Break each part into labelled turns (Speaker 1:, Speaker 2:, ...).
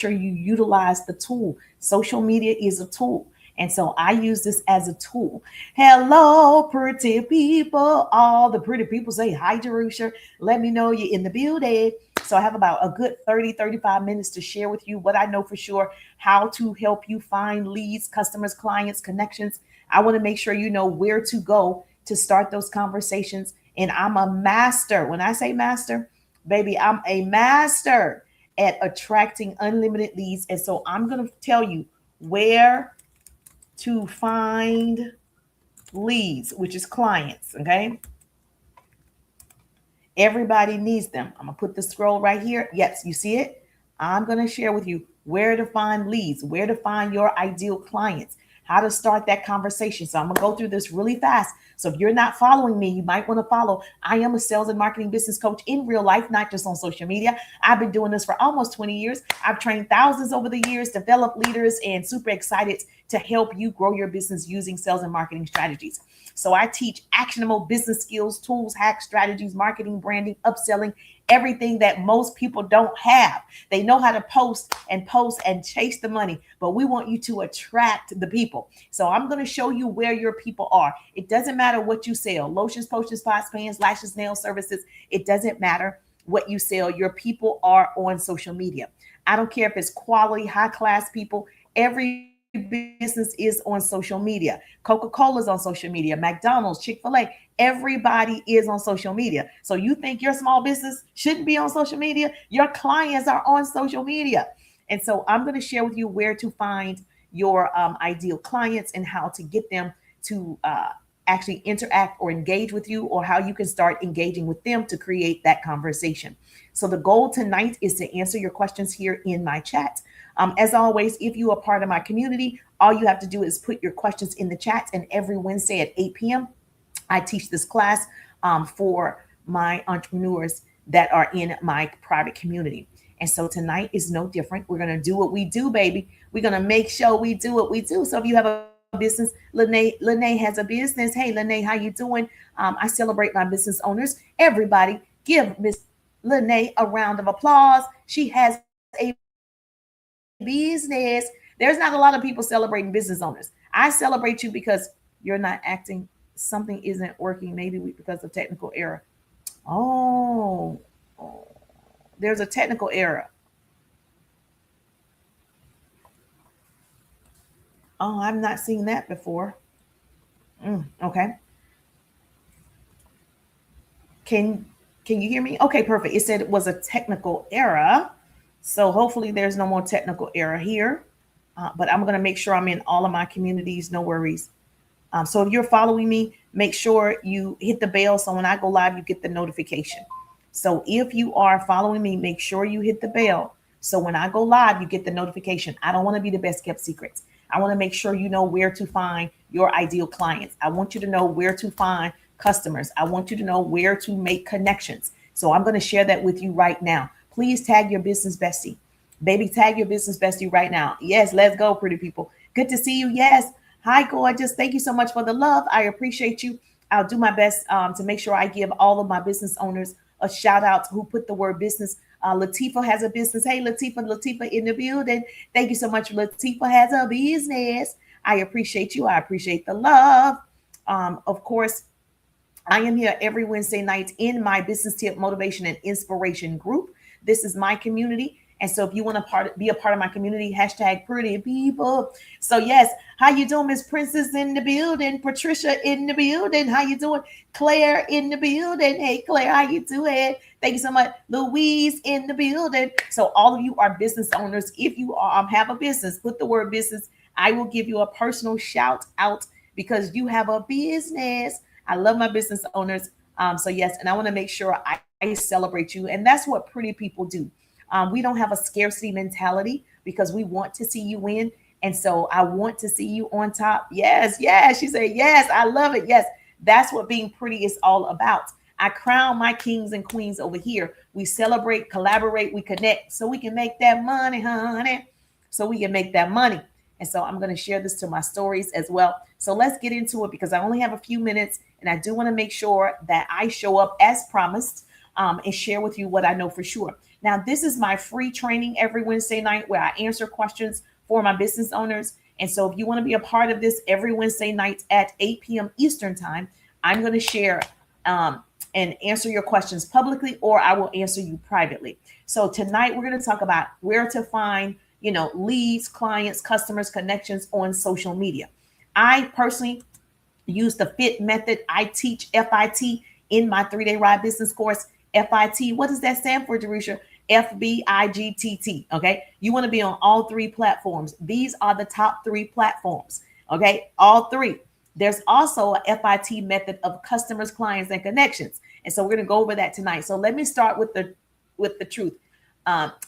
Speaker 1: sure you utilize the tool. Social media is a tool. And so I use this as a tool. Hello, pretty people. All the pretty people say hi, Jerusha. Let me know you're in the building. So I have about a good 30-35 minutes to share with you what I know for sure, how to help you find leads, customers, clients, connections. I want to make sure you know where to go to start those conversations. And I'm a master. When I say master, baby, I'm a master at attracting unlimited leads. And so I'm going to tell you where to find leads, which is clients. Okay. Everybody needs them. I'm going to put the scroll right here. Yes, you see it? I'm going to share with you where to find leads, where to find your ideal clients, how to start that conversation. So I'm going to go through this really fast. So if you're not following me, you might want to follow. I am a sales and marketing business coach in real life, not just on social media. I've been doing this for almost 20 years. I've trained thousands over the years, developed leaders, and super excited to help you grow your business using sales and marketing strategies. So I teach actionable business skills, tools, hacks, strategies, marketing, branding, upselling, everything that most people don't have. They know how to post and chase the money, but we want you to attract the people. So I'm going to show you where your people are. It doesn't matter what you sell, lotions, potions, pots, pans, lashes, nail services. It doesn't matter what you sell. Your people are on social media. I don't care if it's quality, high class people. Every business is on social media. Coca-Cola's on social media, McDonald's, Chick-fil-A, everybody is on social media. So you think your small business shouldn't be on social media? Your clients are on social media. And so I'm going to share with you where to find your ideal clients and how to get them to actually interact or engage with you, or how you can start engaging with them to create that conversation. So the goal tonight is to answer your questions here in my chat. As always, if you are part of my community, all you have to do is put your questions in the chat. And every Wednesday at 8 p.m., I teach this class for my entrepreneurs that are in my private community. And so tonight is no different. We're going to do what we do, baby. We're going to make sure we do what we do. So if you have a business, Lene has a business. Hey, Lene, how you doing? I celebrate my business owners. Everybody, give Miss Lene a round of applause. She has a business. There's not a lot of people celebrating business owners. I celebrate you because you're not acting. Something isn't working, maybe because of technical error. Oh, there's a technical error. Oh, I've not seen that before. Okay. Can can you hear me? Okay, perfect. It said it was a technical error. So hopefully there's no more technical error here. But I'm going to make sure I'm in all of my communities. No worries. So if you're following me, make sure you hit the bell so when I go live, you get the notification. So if you are following me, make sure you hit the bell so when I go live, you get the notification. I don't want to be the best kept secrets. I want to make sure you know where to find your ideal clients. I want you to know where to find customers. I want you to know where to make connections. So I'm going to share that with you right now. Please tag your business bestie. Baby, tag your business bestie right now. Yes, let's go, pretty people. Good to see you. Yes. Hi, gorgeous. Thank you so much for the love. I appreciate you. I'll do my best to make sure I give all of my business owners a shout out who put the word business. Latifa has a business. Hey, Latifa in the building. Thank you so much. Latifa has a business. I appreciate you. I appreciate the love. Of course, I am here every Wednesday night in my business tip motivation and inspiration group. This is my community. And so if you want to be a part of my community, hashtag pretty people. So yes, how you doing, Miss Princess in the building, Patricia in the building. How you doing? Claire in the building. Hey Claire, how you doing? Thank you so much. Louise in the building. So all of you are business owners. If you have a business, put the word business. I will give you a personal shout out because you have a business. I love my business owners. So yes, and I want to make sure I celebrate you. And that's what pretty people do. We don't have a scarcity mentality because we want to see you win. And so I want to see you on top. Yes, yes. She said, yes, I love it. Yes, that's what being pretty is all about. I crown my kings and queens over here. We celebrate, collaborate, we connect so we can make that money, honey. So we can make that money. And so I'm going to share this to my stories as well. So let's get into it because I only have a few minutes and I do want to make sure that I show up as promised and share with you what I know for sure. Now, this is my free training every Wednesday night where I answer questions for my business owners. And so if you want to be a part of this every Wednesday night at 8 p.m. Eastern time, I'm going to share and answer your questions publicly, or I will answer you privately. So tonight we're going to talk about where to find, leads, clients, customers, connections on social media. I personally use the FIT method. I teach FIT in my 3-day ride business course. FIT, what does that stand for, Jerusha? FBIGTT. Okay. You want to be on all 3 platforms. These are the top 3 platforms. Okay. All 3. There's also a FIT method of customers, clients, and connections. And so we're going to go over that tonight. So let me start with the truth.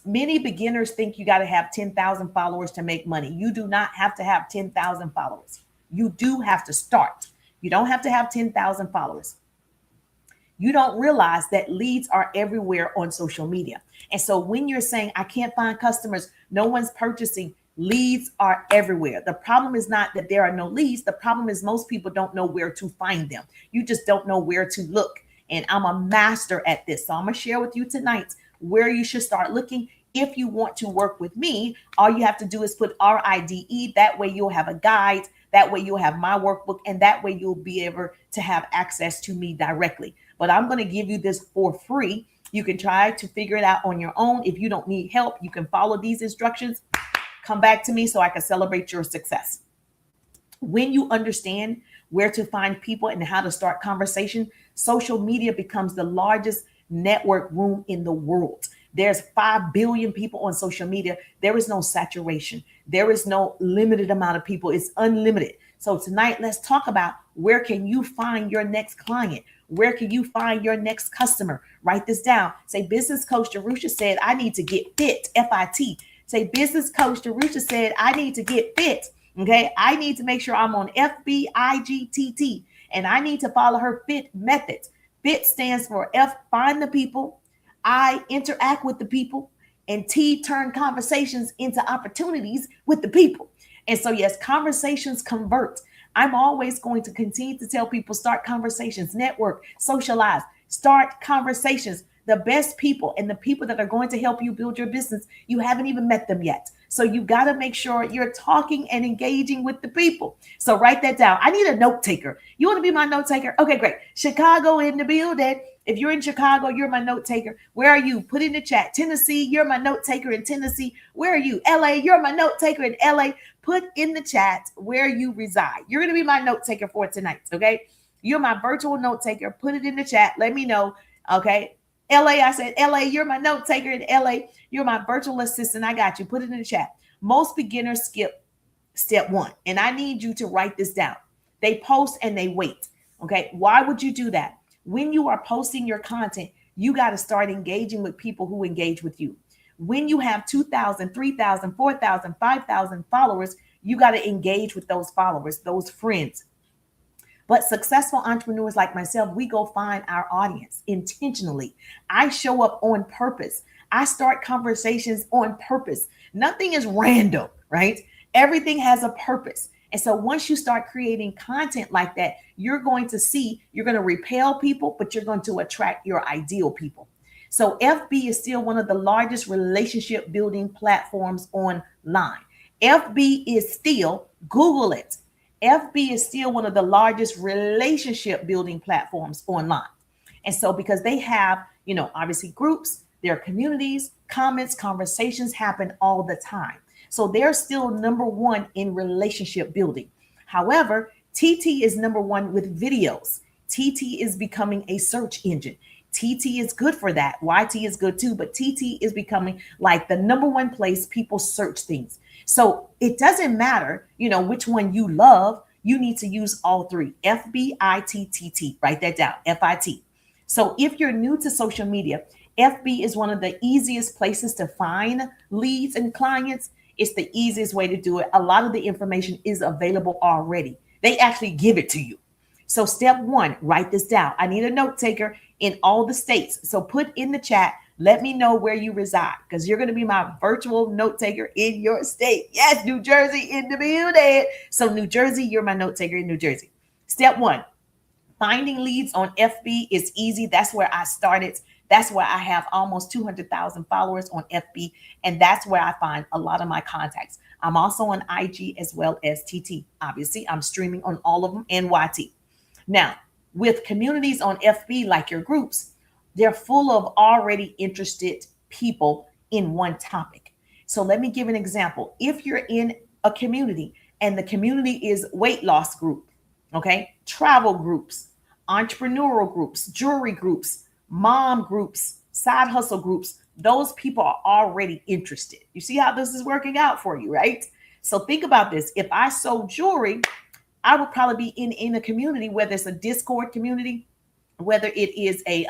Speaker 1: Many beginners think you got to have 10,000 followers to make money. You do not have to have 10,000 followers. You do have to start. You don't have to have 10,000 followers. You don't realize that leads are everywhere on social media. And so when you're saying, I can't find customers, no one's purchasing, leads are everywhere. The problem is not that there are no leads. The problem is most people don't know where to find them. You just don't know where to look. And I'm a master at this. So I'm going to share with you tonight where you should start looking. If you want to work with me, all you have to do is put RIDE. That way you'll have a guide. That way you'll have my workbook. And that way you'll be able to have access to me directly. But I'm going to give you this for free. You can try to figure it out on your own. If you don't need help, you can follow these instructions. Come back to me so I can celebrate your success. When you understand where to find people and how to start conversation, social media becomes the largest network room in the world. There's 5 billion people on social media. There is no saturation. There is no limited amount of people. It's unlimited. So tonight, let's talk about where can you find your next client? Where can you find your next customer? Write this down. Say, Business Coach Jerusha said, I need to get fit, FIT. Say, Business Coach Jerusha said, I need to get fit. Okay. I need to make sure I'm on FBIGTT, and I need to follow her FIT methods. FIT stands for F, find the people. I, interact with the people. And T, turn conversations into opportunities with the people. And so, yes, conversations convert. I'm always going to continue to tell people, start conversations, network, socialize, start conversations. The best people and the people that are going to help you build your business, you haven't even met them yet. So you got to make sure you're talking and engaging with the people. So write that down. I need a note taker. You want to be my note taker? Okay, great. Chicago in the building. If you're in Chicago, you're my note taker. Where are you? Put in the chat. Tennessee, you're my note taker in Tennessee. Where are you? LA, you're my note taker in LA. Put in the chat where you reside. You're going to be my note taker for tonight, okay? You're my virtual note taker. Put it in the chat. Let me know, okay? LA, I said LA, you're my note taker in LA. You're my virtual assistant. I got you. Put it in the chat. Most beginners skip step 1, and I need you to write this down. They post and they wait, okay? Why would you do that? When you are posting your content, you got to start engaging with people who engage with you. When you have 2,000, 3,000, 4,000, 5,000 followers, you got to engage with those followers, those friends. But successful entrepreneurs like myself, we go find our audience intentionally. I show up on purpose. I start conversations on purpose. Nothing is random, right? Everything has a purpose. And so once you start creating content like that, you're going to repel people, but you're going to attract your ideal people. So FB is still one of the largest relationship building platforms online. FB is still, Google it. FB is still one of the largest relationship building platforms online. And so because they have, obviously groups, their communities, comments, conversations happen all the time. So they're still number 1 in relationship building. However, TT is number 1 with videos. TT is becoming a search engine. TT is good for that. YT is good too, but TT is becoming like the number 1 place people search things. So it doesn't matter, which one you love. You need to use all 3. FBITTT. Write that down. FIT. So if you're new to social media, FB is one of the easiest places to find leads and clients. It's the easiest way to do it. A lot of the information is available already. They actually give it to you. So step 1, write this down. I need a note taker in all the states. So put in the chat, let me know where you reside, because you're going to be my virtual note taker in your state. Yes, New Jersey in the building. So New Jersey, you're my note taker in New Jersey. Step 1, finding leads on FB is easy. That's where I started. That's where I have almost 200,000 followers on FB. And that's where I find a lot of my contacts. I'm also on IG as well as TT. Obviously, I'm streaming on all of them and YT. Now, with communities on FB, like your groups, they're full of already interested people in one topic. So let me give an example. If you're in a community and the community is weight loss group, okay, travel groups, entrepreneurial groups, jewelry groups, mom groups, side hustle groups, those people are already interested. You see how this is working out for you, right? So think about this. If I sold jewelry, I would probably be in a community, whether it's a Discord community, whether it is a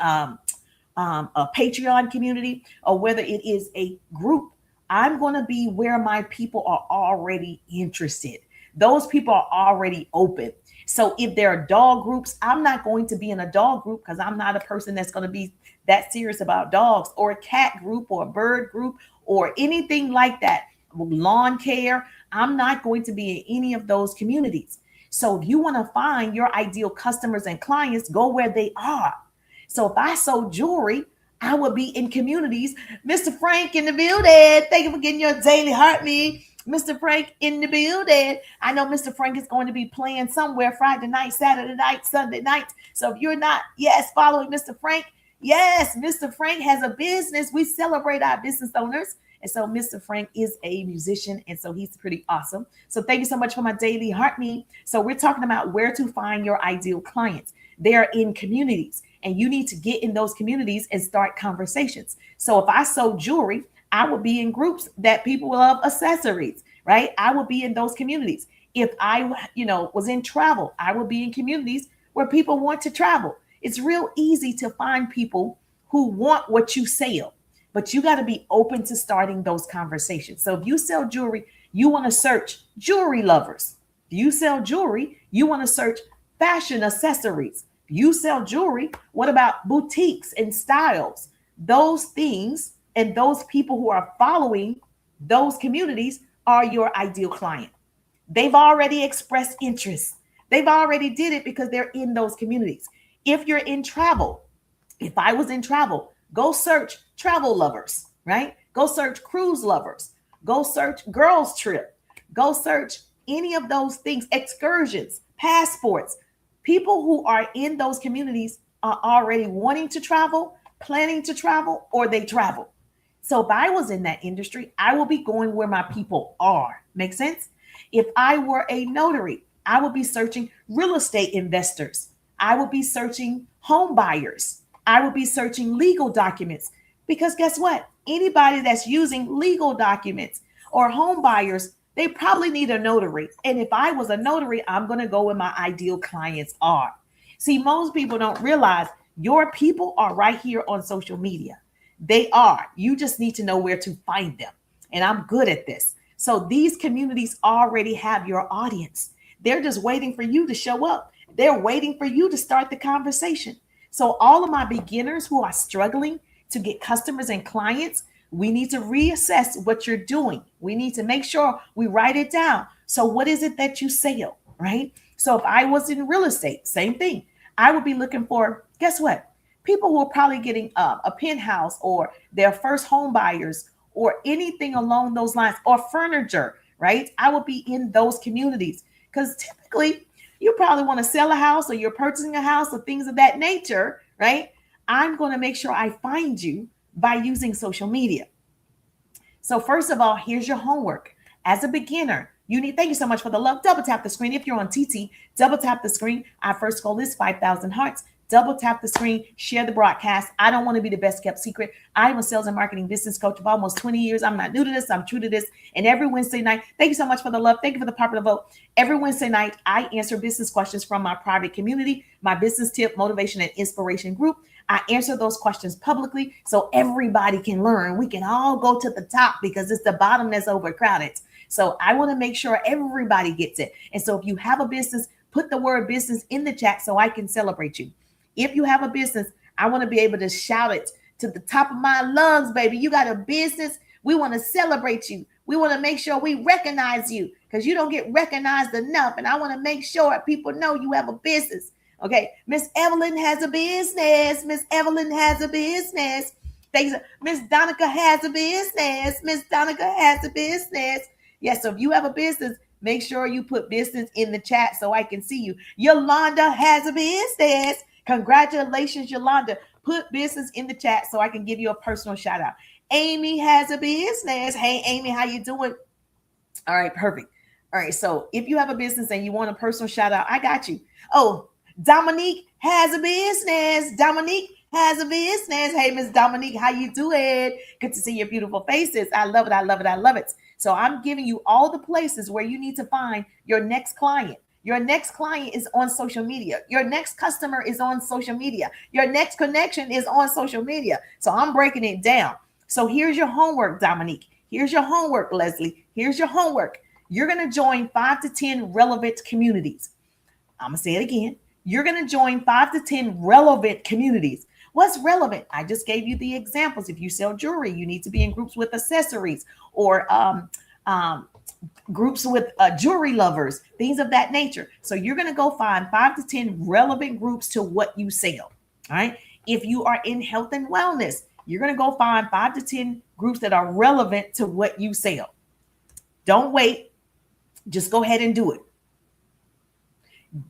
Speaker 1: Patreon community, or whether it is a group. I'm going to be where my people are already interested. Those people are already open. So if there are dog groups, I'm not going to be in a dog group because I'm not a person that's going to be that serious about dogs, or a cat group or a bird group or anything like that. Lawn care. I'm not going to be in any of those communities. So if you want to find your ideal customers and clients, go where they are. So if I sold jewelry, I would be in communities. Mr. Frank in the building. Thank you for getting your daily heartbeat. Mr. Frank in the building. I know Mr. Frank is going to be playing somewhere Friday night, Saturday night, Sunday night. So if you're not, following Mr. Frank, yes, Mr. Frank has a business. We celebrate our business owners. And so Mr. Frank is a musician, and so he's pretty awesome. So thank you so much for my daily heartbeat. So we're talking about where to find your ideal clients. They're in communities, and you need to get in those communities and start conversations. So if I sold jewelry, I would be in groups that people love accessories, right? I would be in those communities. If I, was in travel, I would be in communities where people want to travel. It's real easy to find people who want what you sell, but you got to be open to starting those conversations. So if you sell jewelry, you want to search jewelry lovers. If you sell jewelry, you want to search fashion accessories. If you sell jewelry, what about boutiques and styles? Those things and those people who are following those communities are your ideal client. They've already expressed interest. They've already did it because they're in those communities. If you're in travel, if I was in travel, go search travel lovers, right? Go search cruise lovers. Go search girls trip. Go search any of those things, excursions, passports. People who are in those communities are already wanting to travel, planning to travel, or they travel. So if I was in that industry, I will be going where my people are. Make sense? If I were a notary, I would be searching real estate investors. I would be searching home buyers. I would be searching legal documents, because guess what? Anybody that's using legal documents or home buyers, they probably need a notary. And if I was a notary, I'm going to go where my ideal clients are. See, most people don't realize your people are right here on social media. They are. You just need to know where to find them. And I'm good at this. So these communities already have your audience. They're just waiting for you to show up. They're waiting for you to start the conversation. So all of my beginners who are struggling to get customers and clients, we need to reassess what you're doing. We need to make sure we write it down. So what is it that you sell, right? So if I was in real estate, same thing. I would be looking for, guess what? People who are probably getting a penthouse or their first home buyers or anything along those lines, or furniture, right? I would be in those communities because typically you probably want to sell a house or you're purchasing a house or things of that nature, right? I'm going to make sure I find you by using social media. So first of all, here's your homework. As a beginner, thank you so much for the love. Double tap the screen. If you're on TT, double tap the screen. Our first goal is 5,000 hearts. Double tap the screen, share the broadcast. I don't want to be the best kept secret. I am a sales and marketing business coach of almost 20 years. I'm not new to this. I'm true to this. And every Wednesday night, thank you so much for the love. Thank you for the popular vote. Every Wednesday night, I answer business questions from my private community, my business tip, motivation, and inspiration group. I answer those questions publicly so everybody can learn. We can all go to the top because it's the bottom that's overcrowded. So I want to make sure everybody gets it. And so if you have a business, put the word business in the chat so I can celebrate you. If you have a business, I want to be able to shout it to the top of my lungs, baby. You got a business. We want to celebrate you. We want to make sure we recognize you because you don't get recognized enough. And I want to make sure people know you have a business. Okay, Miss Evelyn has a business. Miss Evelyn has a business. Thanks. Miss Donica has a business. Miss Donica has a business. Yes, so if you have a business, make sure you put business in the chat so I can see you. Yolanda has a business. Congratulations, Yolanda. Put business in the chat so I can give you a personal shout out. Amy has a business. Hey, Amy, how you doing? All right, perfect. All right, so if you have a business and you want a personal shout out, I got you. Oh, Dominique has a business. Dominique has a business. Hey, Miss Dominique, how you doing? Good to see your beautiful faces. I love it. I love it. I love it. So I'm giving you all the places where you need to find your next client. Your next client is on social media. Your next customer is on social media. Your next connection is on social media. So I'm breaking it down. So here's your homework, Dominique. Here's your homework, Leslie. Here's your homework. You're going to join 5 to 10 relevant communities. I'm going to say it again. You're going to join 5 to 10 relevant communities. What's relevant? I just gave you the examples. If you sell jewelry, you need to be in groups with accessories or groups with jewelry lovers, things of that nature. So you're going to go find 5 to 10 relevant groups to what you sell. All right. If you are in health and wellness, you're going to go find 5 to 10 groups that are relevant to what you sell. Don't wait. Just go ahead and do it.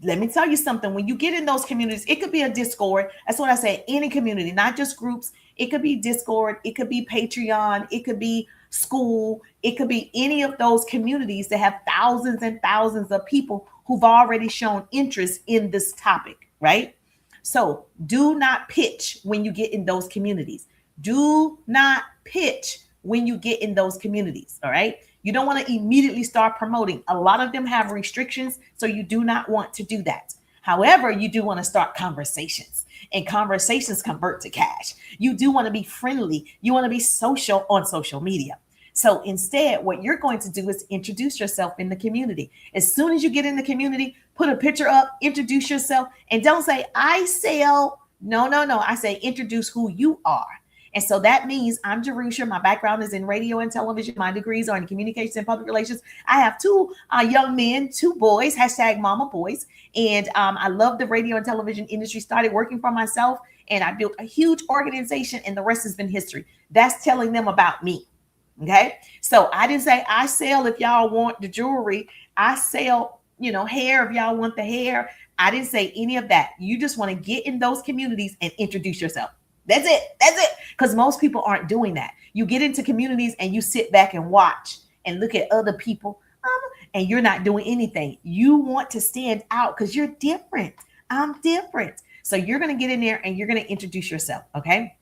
Speaker 1: Let me tell you something. When you get in those communities, it could be a Discord. That's what I say. Any community, not just groups. It could be Discord. It could be Patreon. It could be school. It could be any of those communities that have thousands and thousands of people who've already shown interest in this topic, right? So do not pitch when you get in those communities. Do not pitch when you get in those communities, all right? You don't want to immediately start promoting. A lot of them have restrictions, so you do not want to do that. However, you do want to start conversations, and conversations convert to cash. You do want to be friendly. You want to be social on social media. So instead, what you're going to do is introduce yourself in the community. As soon as you get in the community, put a picture up, introduce yourself, and don't say, I sell. No. I say, introduce who you are. And so that means I'm Jerusha. My background is in radio and television. My degrees are in communication and public relations. I have two young men, 2 boys, #mama boys. And I love the radio and television industry, started working for myself, and I built a huge organization, and the rest has been history. That's telling them about me. Okay. So I didn't say I sell if y'all want the jewelry. I sell, hair if y'all want the hair. I didn't say any of that. You just want to get in those communities and introduce yourself. That's it. Because most people aren't doing that. You get into communities and you sit back and watch and look at other people and you're not doing anything. You want to stand out because you're different. I'm different. So you're going to get in there and you're going to introduce yourself. Okay.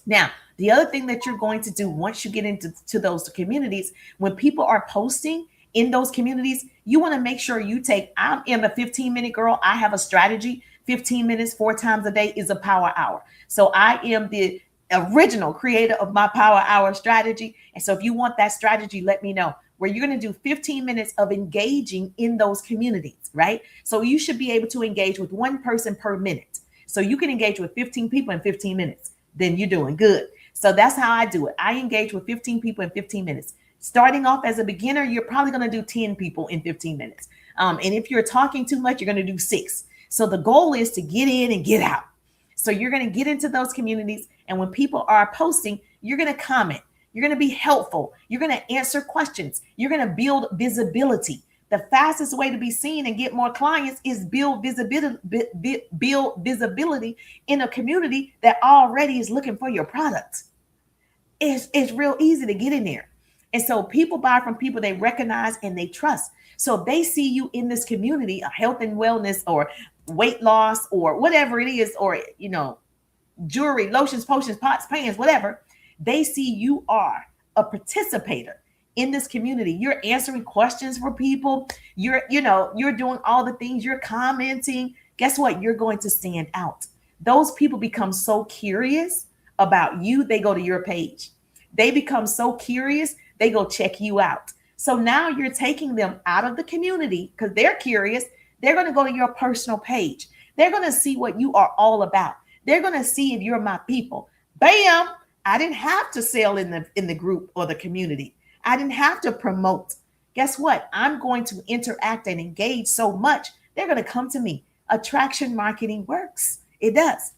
Speaker 1: Now, the other thing that you're going to do once you get into those communities, when people are posting in those communities, you want to make sure you take, I am a 15-minute girl. I have a strategy. 15 minutes, 4 times a day is a power hour. So I am the original creator of my power hour strategy. And so if you want that strategy, let me know, where you're going to do 15 minutes of engaging in those communities, right? So you should be able to engage with 1 person per minute. So you can engage with 15 people in 15 minutes. Then you're doing good. So that's how I do it. I engage with 15 people in 15 minutes. Starting off as a beginner, you're probably going to do 10 people in 15 minutes. And if you're talking too much, you're going to do 6. So the goal is to get in and get out. So you're going to get into those communities. And when people are posting, you're going to comment. You're going to be helpful. You're going to answer questions. You're going to build visibility. The fastest way to be seen and get more clients is build visibility in a community that already is looking for your products. It's real easy to get in there. And so people buy from people they recognize and they trust. So if they see you in this community, a health and wellness or weight loss or whatever it is, or, jewelry, lotions, potions, pots, pans, whatever, they see you are a participator in this community. You're answering questions for people. You're doing all the things, you're commenting. Guess what? You're going to stand out. Those people become so curious about you, they go to your page. They become so curious, they go check you out. So now you're taking them out of the community because they're curious. They're going to go to your personal page. They're going to see what you are all about. They're going to see if you're my people. Bam! I didn't have to sell in the group or the community. I didn't have to promote. Guess what? I'm going to interact and engage so much. They're going to come to me. Attraction marketing works. It does.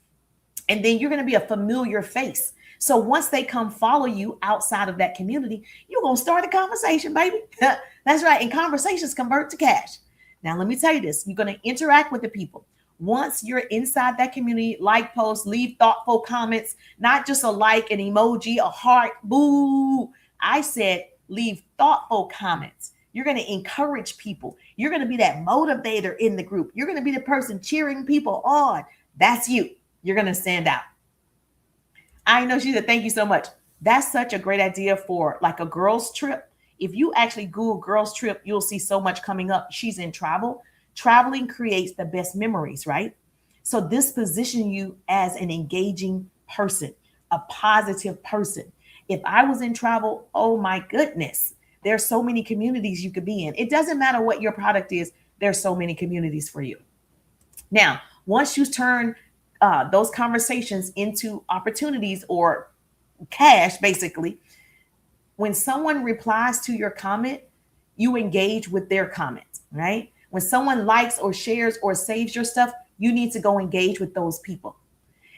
Speaker 1: And then you're going to be a familiar face. So once they come follow you outside of that community, you're going to start a conversation, baby. That's right. And conversations convert to cash. Now, let me tell you this. You're going to interact with the people. Once you're inside that community, like posts, leave thoughtful comments, not just a like, an emoji, a heart, boo. I said leave thoughtful comments. You're going to encourage people. You're going to be that motivator in the group. You're going to be the person cheering people on. That's you. You're going to stand out. I know she said, thank you so much. That's such a great idea for like a girls trip. If you actually Google girls trip, you'll see so much coming up. She's in travel. Traveling creates the best memories, right? So this positions you as an engaging person, a positive person. If I was in travel, oh my goodness, there's so many communities you could be in. It doesn't matter what your product is. There's so many communities for you. Now, once you turn those conversations into opportunities or cash, basically, when someone replies to your comment, you engage with their comments, right? When someone likes or shares or saves your stuff, you need to go engage with those people.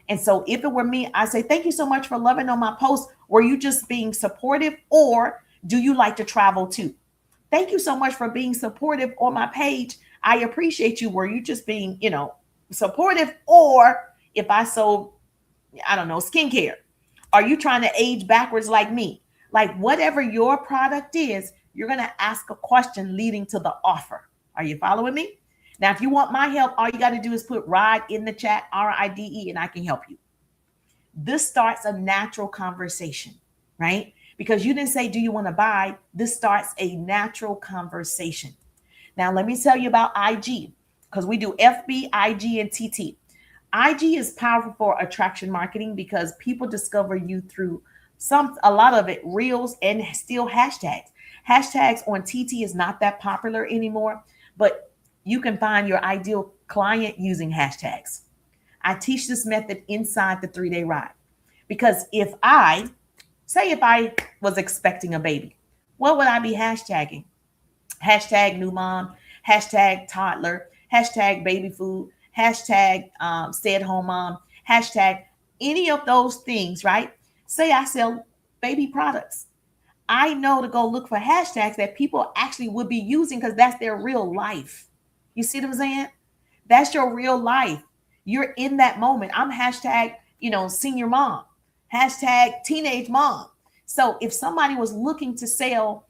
Speaker 1: And so if it were me, I say, thank you so much for loving on my post. Were you just being supportive, or do you like to travel too? Thank you so much for being supportive on my page. I appreciate you. Were you just being, supportive? Or if I sold, I don't know, skincare, are you trying to age backwards like me? Like whatever your product is, you're going to ask a question leading to the offer. Are you following me? Now, if you want my help, all you got to do is put RIDE in the chat, RIDE, and I can help you. This starts a natural conversation, right? Because you didn't say, do you want to buy? This starts a natural conversation. Now, let me tell you about IG, because we do FB, IG, and TT. IG is powerful for attraction marketing because people discover you through a lot of it, reels and still hashtags. Hashtags on TT is not that popular anymore, but you can find your ideal client using hashtags. I teach this method inside the 3-day ride because if I was expecting a baby, what would I be hashtagging? Hashtag new mom, hashtag toddler, hashtag baby food, hashtag stay-at-home mom, hashtag any of those things, right? Say I sell baby products. I know to go look for hashtags that people actually would be using because that's their real life. You see what I'm saying? That's your real life. You're in that moment. I'm hashtag, senior mom, hashtag teenage mom. So if somebody was looking to sell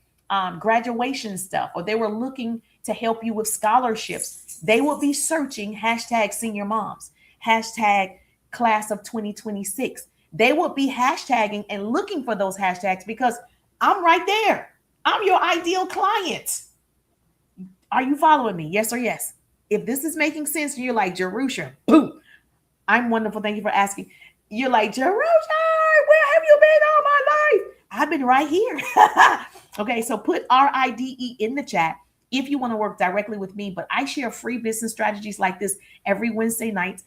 Speaker 1: graduation stuff, or they were looking to help you with scholarships, they would be searching hashtag senior moms, hashtag class of 2026. They would be hashtagging and looking for those hashtags because I'm right there. I'm your ideal client. Are you following me? Yes or yes? If this is making sense and you're like, Jerusha, boom, I'm wonderful. Thank you for asking. You're like, Jerusha, where have you been all my life? I've been right here. Okay, so put RIDE in the chat if you want to work directly with me. But I share free business strategies like this every Wednesday night.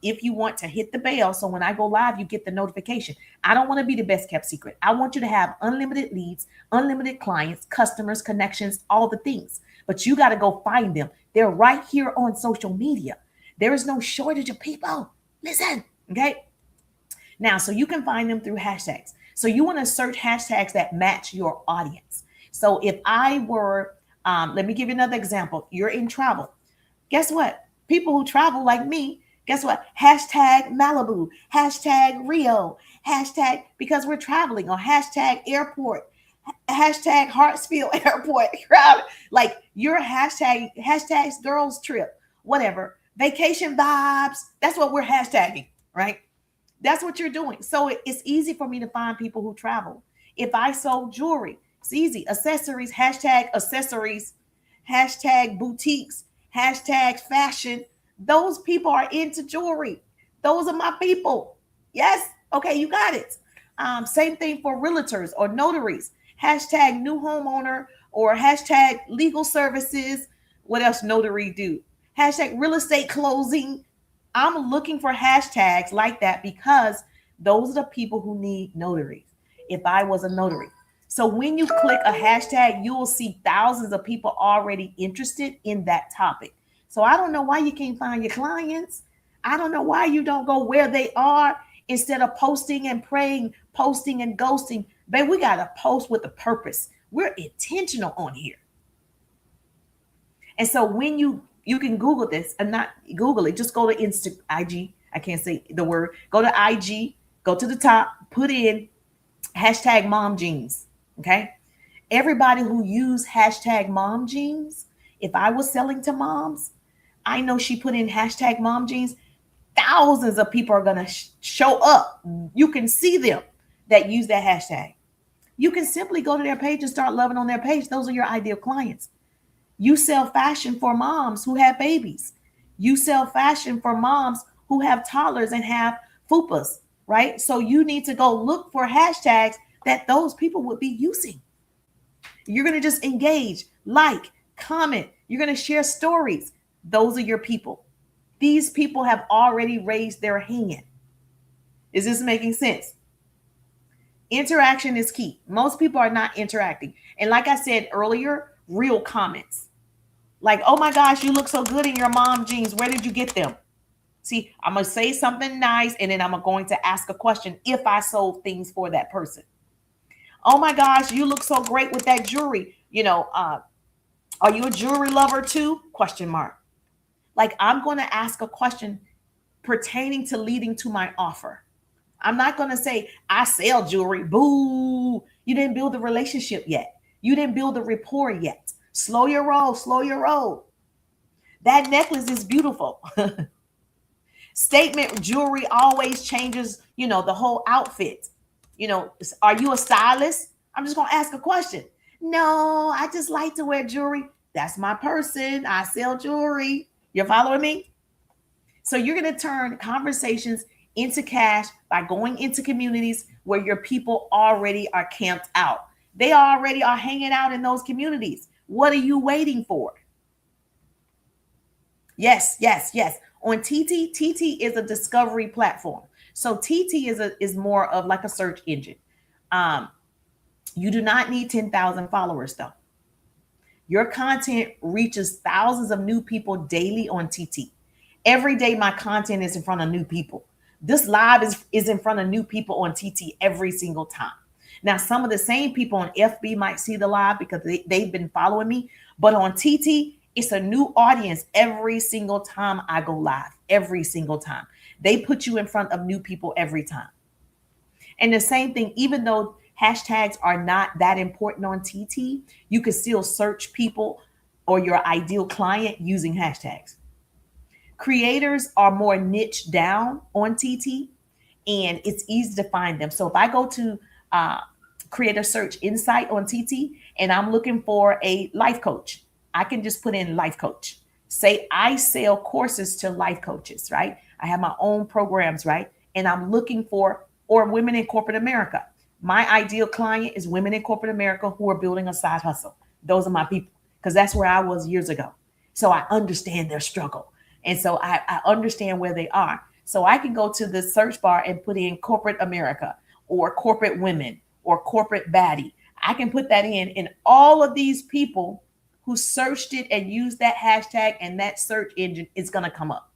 Speaker 1: If you want to hit the bell, so when I go live, you get the notification. I don't want to be the best kept secret. I want you to have unlimited leads, unlimited clients, customers, connections, all the things. But you got to go find them. They're right here on social media. There is no shortage of people. Listen, okay? Now, so you can find them through hashtags. So you want to search hashtags that match your audience. So if I were, let me give you another example. You're in travel. Guess what? People who travel like me, guess what? Hashtag Malibu, hashtag Rio, hashtag because we're traveling, or hashtag airport, hashtag Hartsfield Airport. Like your hashtags girls trip, whatever, vacation vibes. That's what we're hashtagging, right? That's what you're doing. So it's easy for me to find people who travel. If I sold jewelry, it's easy. Accessories, hashtag boutiques, hashtag fashion. Those people are into jewelry. Those are my people. Yes. Okay, you got it. Same thing for realtors or notaries. Hashtag new homeowner or hashtag legal services. What else notary do? Hashtag real estate closing. I'm looking for hashtags like that because those are the people who need notaries. If I was a notary. So when you click a hashtag, you will see thousands of people already interested in that topic. So I don't know why you can't find your clients. I don't know why you don't go where they are instead of posting and praying, posting and ghosting. Babe, we got to post with a purpose. We're intentional on here. And so when you can Google this and not Google it, just go to IG. I can't say the word. Go to IG, go to the top, put in hashtag mom jeans. Okay. Everybody who use hashtag mom jeans, if I was selling to moms, I know she put in hashtag mom jeans. Thousands of people are going to show up. You can see them that use that hashtag. You can simply go to their page and start loving on their page. Those are your ideal clients. You sell fashion for moms who have babies. You sell fashion for moms who have toddlers and have fupas, right? So you need to go look for hashtags that those people would be using. You're going to just engage, like, comment. You're going to share stories. Those are your people. These people have already raised their hand. Is this making sense? Interaction is key. Most people are not interacting. And like I said earlier, real comments. Like, oh my gosh, you look so good in your mom jeans. Where did you get them? See, I'm going to say something nice and then I'm going to ask a question if I sold things for that person. Oh my gosh, you look so great with that jewelry. Are you a jewelry lover too? Question mark. Like, I'm going to ask a question pertaining to leading to my offer. I'm not going to say, I sell jewelry. Boo. You didn't build a relationship yet. You didn't build a rapport yet. Slow your roll. Slow your roll. That necklace is beautiful. Statement jewelry always changes, the whole outfit. Are you a stylist? I'm just going to ask a question. No, I just like to wear jewelry. That's my person. I sell jewelry. You're following me? So you're going to turn conversations into cash by going into communities where your people already are camped out. They already are hanging out in those communities. What are you waiting for? Yes. On TT is a discovery platform. So TT is more of like a search engine. You do not need 10,000 followers though. Your content reaches thousands of new people daily on TT. Every day my content is in front of new people. This live is in front of new people on TT every single time. Now, some of the same people on FB might see the live because they've been following me. But on TT, it's a new audience every single time I go live, every single time. They put you in front of new people every time. And the same thing, even though hashtags are not that important on TT, you can still search people or your ideal client using hashtags. Creators are more niche down on TT and it's easy to find them. So if I go to creator search insight on TT and I'm looking for a life coach, I can just put in life coach. Say I sell courses to life coaches, right? I have my own programs, right? And I'm looking for, or women in corporate America. My ideal client is women in corporate America who are building a side hustle. Those are my people because that's where I was years ago. So I understand their struggle. And so I understand where they are. So I can go to the search bar and put in corporate America or corporate women or corporate baddie. I can put that in, and all of these people who searched it and used that hashtag and that search engine is going to come up.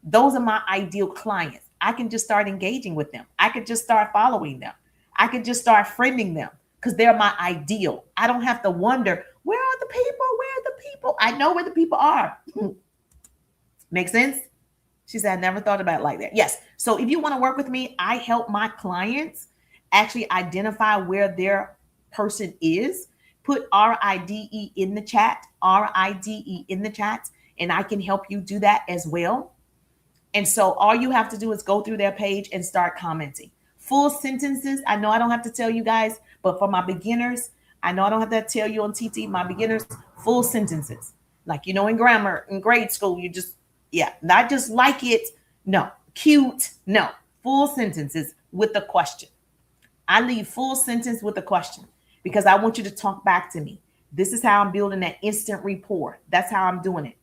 Speaker 1: Those are my ideal clients. I can just start engaging with them. I could just start following them. I could just start friending them because they're my ideal. I don't have to wonder, where are the people? Where are the people? I know where the people are. Make sense? She said, I never thought about it like that. Yes. So if you want to work with me, I help my clients actually identify where their person is. Put RIDE in the chat, RIDE in the chat, and I can help you do that as well. And so all you have to do is go through their page and start commenting. Full sentences. I know I don't have to tell you guys, but for my beginners, I know I don't have to tell you on TT, my beginners, full sentences. Like, in grammar, in grade school, you just, not just like it. No, cute. No, full sentences with a question. I leave full sentence with a question because I want you to talk back to me. This is how I'm building that instant rapport. That's how I'm doing it.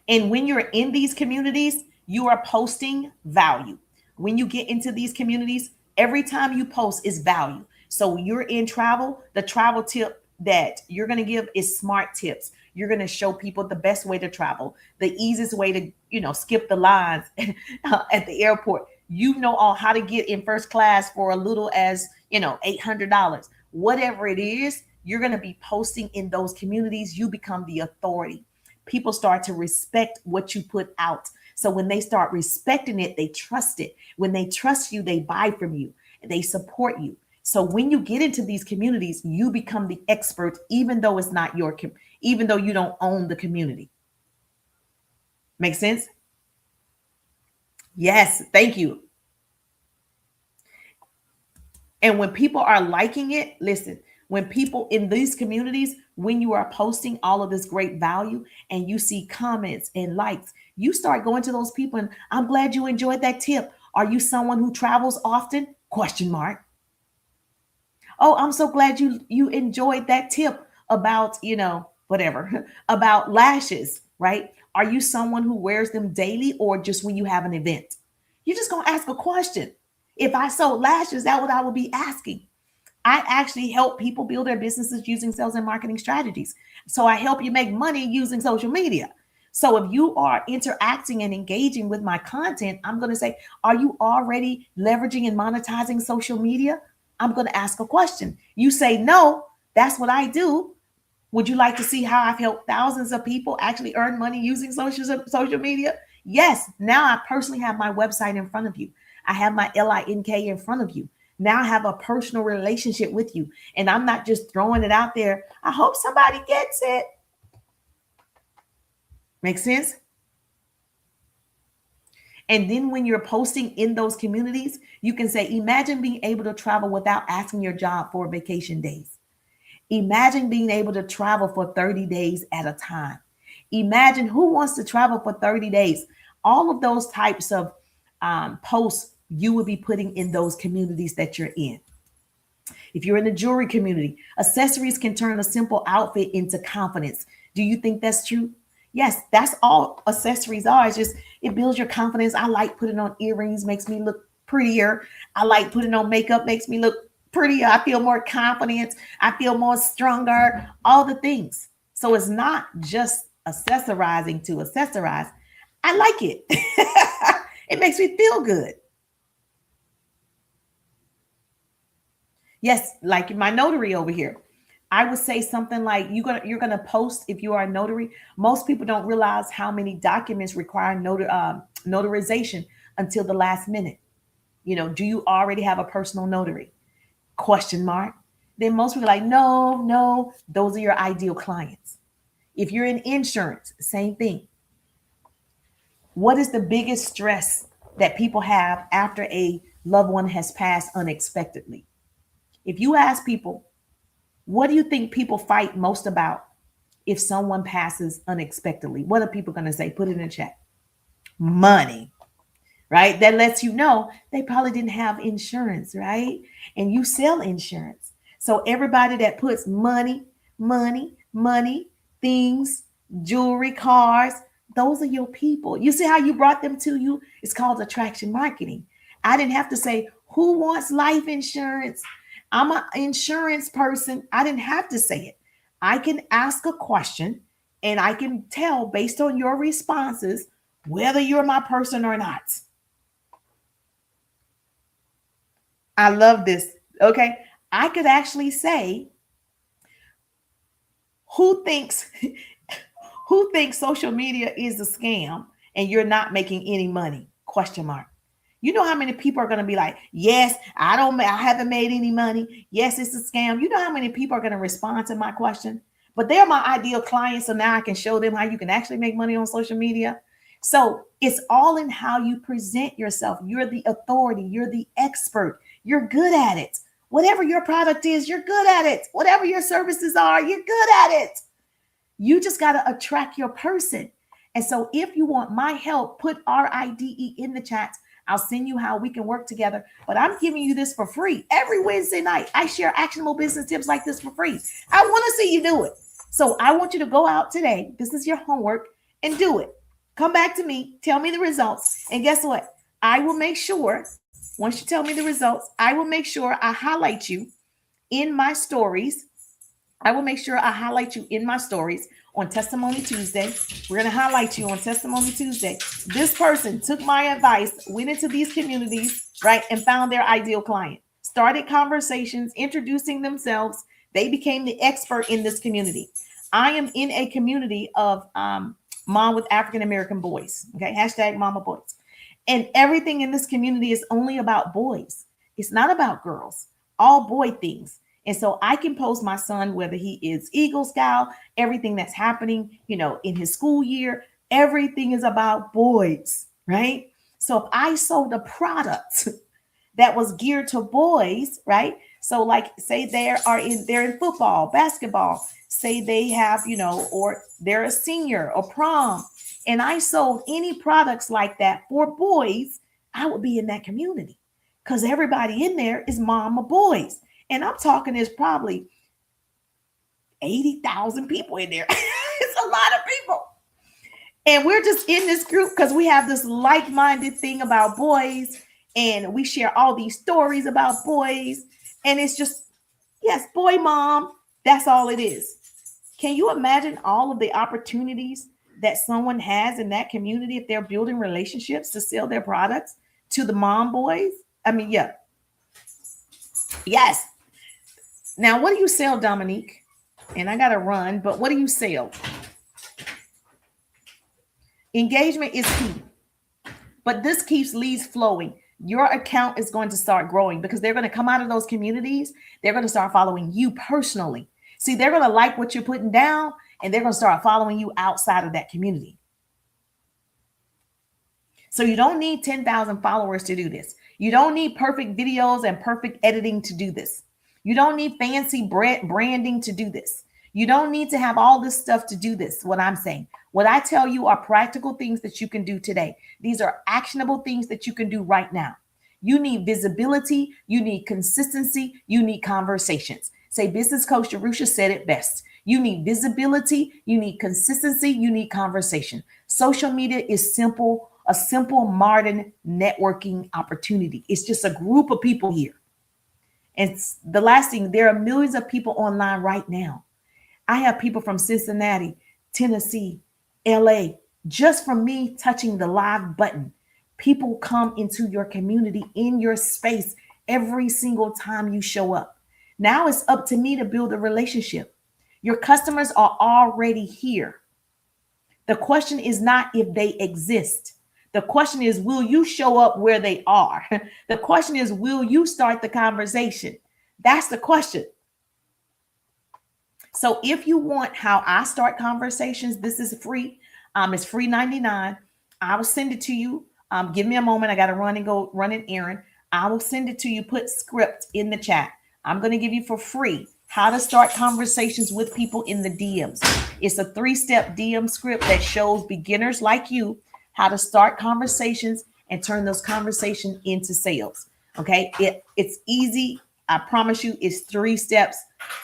Speaker 1: And when you're in these communities, you are posting value. When you get into these communities, every time you post is value. So you're in travel, the travel tip that you're going to give is smart tips. You're going to show people the best way to travel, the easiest way to, skip the lines at the airport. You know all how to get in first class for a little as, $800. Whatever it is, you're going to be posting in those communities. You become the authority. People start to respect what you put out. So when they start respecting it, they trust it. When they trust you, they buy from you and they support you. So when you get into these communities, you become the expert, even though it's not even though you don't own the community. Make sense? Yes, thank you. And when people are liking it, listen, when people in these communities, when you are posting all of this great value and you see comments and likes, you start going to those people and I'm glad you enjoyed that tip. Are you someone who travels often? Question mark. Oh, I'm so glad you enjoyed that tip about, whatever, about lashes, right? Are you someone who wears them daily or just when you have an event? You're just going to ask a question. If I sold lashes, that's what I would be asking. I actually help people build their businesses using sales and marketing strategies. So I help you make money using social media. So if you are interacting and engaging with my content, I'm going to say, are you already leveraging and monetizing social media? I'm going to ask a question. You say, no, that's what I do. Would you like to see how I've helped thousands of people actually earn money using social media? Yes. Now I personally have my website in front of you. I have my LINK in front of you. Now I have a personal relationship with you. And I'm not just throwing it out there. I hope somebody gets it. Make sense? And then when you're posting in those communities, you can say, imagine being able to travel without asking your job for vacation days. Imagine being able to travel for 30 days at a time. Imagine who wants to travel for 30 days. All of those types of posts you would be putting in those communities that you're in. If you're in the jewelry community, accessories can turn a simple outfit into confidence. Do you think that's true? Yes, that's all accessories are. It's just, it builds your confidence. I like putting on earrings, makes me look prettier. I like putting on makeup, makes me look prettier. I feel more confident. I feel more stronger, all the things. So it's not just accessorizing to accessorize. I like it. It makes me feel good. Yes, like my notary over here. I would say something like you're gonna post if you are a notary. Most people don't realize how many documents require notarization until the last minute. Do you already have a personal notary? Question mark. Then most people are like, no, those are your ideal clients. If you're in insurance, same thing. What is the biggest stress that people have after a loved one has passed unexpectedly? If you ask people, what do you think people fight most about if someone passes unexpectedly? What are people going to say? Put it in the chat. Money, right? That lets you know they probably didn't have insurance, right? And you sell insurance. So everybody that puts money, things, jewelry, cars, those are your people. You see how you brought them to you? It's called attraction marketing. I didn't have to say, who wants life insurance? I'm an insurance person. I didn't have to say it. I can ask a question and I can tell based on your responses whether you're my person or not. I love this. Okay. I could actually say, who thinks social media is a scam and you're not making any money? Question mark. You know how many people are going to be like, yes, I haven't made any money. Yes, it's a scam. You know how many people are going to respond to my question? But they're my ideal clients. So now I can show them how you can actually make money on social media. So it's all in how you present yourself. You're the authority. You're the expert. You're good at it. Whatever your product is, you're good at it. Whatever your services are, you're good at it. You just got to attract your person. And so if you want my help, put RIDE in the chat. I'll send you how we can work together. But I'm giving you this for free. Every Wednesday night, I share actionable business tips like this for free. I want to see you do it. So I want you to go out today. This is your homework and do it. Come back to me. Tell me the results. And guess what? I will make sure, once you tell me the results, I will make sure I highlight you in my stories I will make sure I highlight you in my stories on Testimony Tuesday. We're going to highlight you on Testimony Tuesday. This person took my advice, went into these communities, right, and found their ideal client, started conversations, introducing themselves. They became the expert in this community. I am in a community of mom with African American boys. Okay, hashtag mama boys. And everything in this community is only about boys. It's not about girls, all boy things. And so I can post my son, whether he is Eagle Scout, everything that's happening, in his school year, everything is about boys, right? So if I sold a product that was geared to boys, right? So like say they're in football, basketball, say they have, or they're a senior or prom, and I sold any products like that for boys, I would be in that community because everybody in there is mama boys. And I'm talking there's probably 80,000 people in there. It's a lot of people. And we're just in this group because we have this like-minded thing about boys, and we share all these stories about boys. And it's just, yes, boy mom, that's all it is. Can you imagine all of the opportunities that someone has in that community if they're building relationships to sell their products to the mom boys? I mean, yeah. Yes. Now, what do you sell, Dominique? And I got to run, but what do you sell? Engagement is key, but this keeps leads flowing. Your account is going to start growing because they're going to come out of those communities. They're going to start following you personally. See, they're going to like what you're putting down, and they're going to start following you outside of that community. So you don't need 10,000 followers to do this. You don't need perfect videos and perfect editing to do this. You don't need fancy branding to do this. You don't need to have all this stuff to do this, what I'm saying. What I tell you are practical things that you can do today. These are actionable things that you can do right now. You need visibility. You need consistency. You need conversations. Say business coach Jerusha said it best. You need visibility. You need consistency. You need conversation. Social media is simple, a simple modern networking opportunity. It's just a group of people here. And the last thing, there are millions of people online right now. I have people from Cincinnati, Tennessee, LA, just from me touching the live button. People come into your community, in your space, every single time you show up. Now it's up to me to build a relationship. Your customers are already here. The question is not if they exist. The question is, will you show up where they are? The question is, will you start the conversation? That's the question. So if you want how I start conversations, this is free. It's free 99. I will send it to you. Give me a moment. I got to run an errand. I will send it to you. Put script in the chat. I'm going to give you for free how to start conversations with people in the DMs. It's a 3-step DM script that shows beginners like you how to start conversations and turn those conversations into sales. Okay. It's easy. I promise you, it's 3 steps.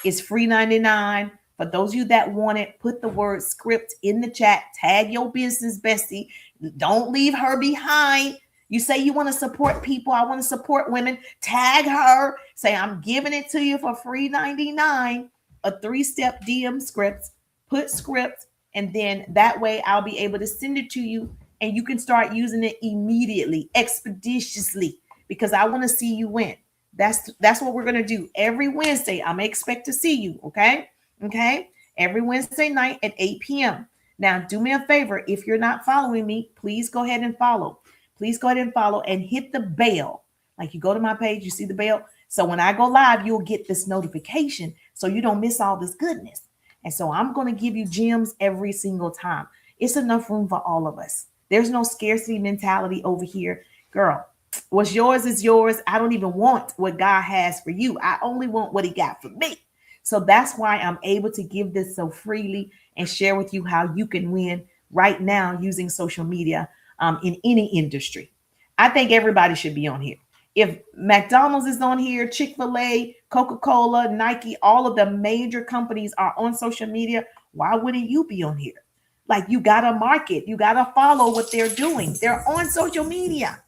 Speaker 1: It's free 99. For those of you that want it, put the word script in the chat. Tag your business bestie. Don't leave her behind. You say you want to support people. I want to support women. Tag her. Say, I'm giving it to you for free 99. A 3-step DM script. Put script. And then that way I'll be able to send it to you. And you can start using it immediately, expeditiously, because I want to see you win. That's what we're going to do every Wednesday. I'm going to expect to see you. Okay. Every Wednesday night at 8 p.m. Now, do me a favor. If you're not following me, please go ahead and follow. Please go ahead and follow and hit the bell. Like you go to my page, you see the bell. So when I go live, you'll get this notification so you don't miss all this goodness. And so I'm going to give you gems every single time. It's enough room for all of us. There's no scarcity mentality over here. Girl, what's yours is yours. I don't even want what God has for you. I only want what he got for me. So that's why I'm able to give this so freely and share with you how you can win right now using social media in any industry. I think everybody should be on here. If McDonald's is on here, Chick-fil-A, Coca-Cola, Nike, all of the major companies are on social media, why wouldn't you be on here? Like, you got to market. You got to follow what they're doing. They're on social media.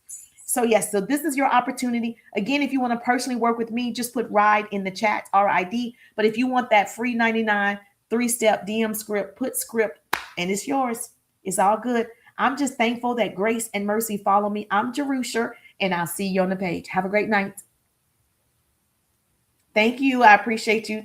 Speaker 1: So yes, so this is your opportunity. Again, if you want to personally work with me, just put RIDE in the chat, RID. But if you want that free 99 3-step DM script, put script and it's yours. It's all good. I'm just thankful that grace and mercy follow me. I'm Jerusha, and I'll see you on the page. Have a great night. Thank you. I appreciate you.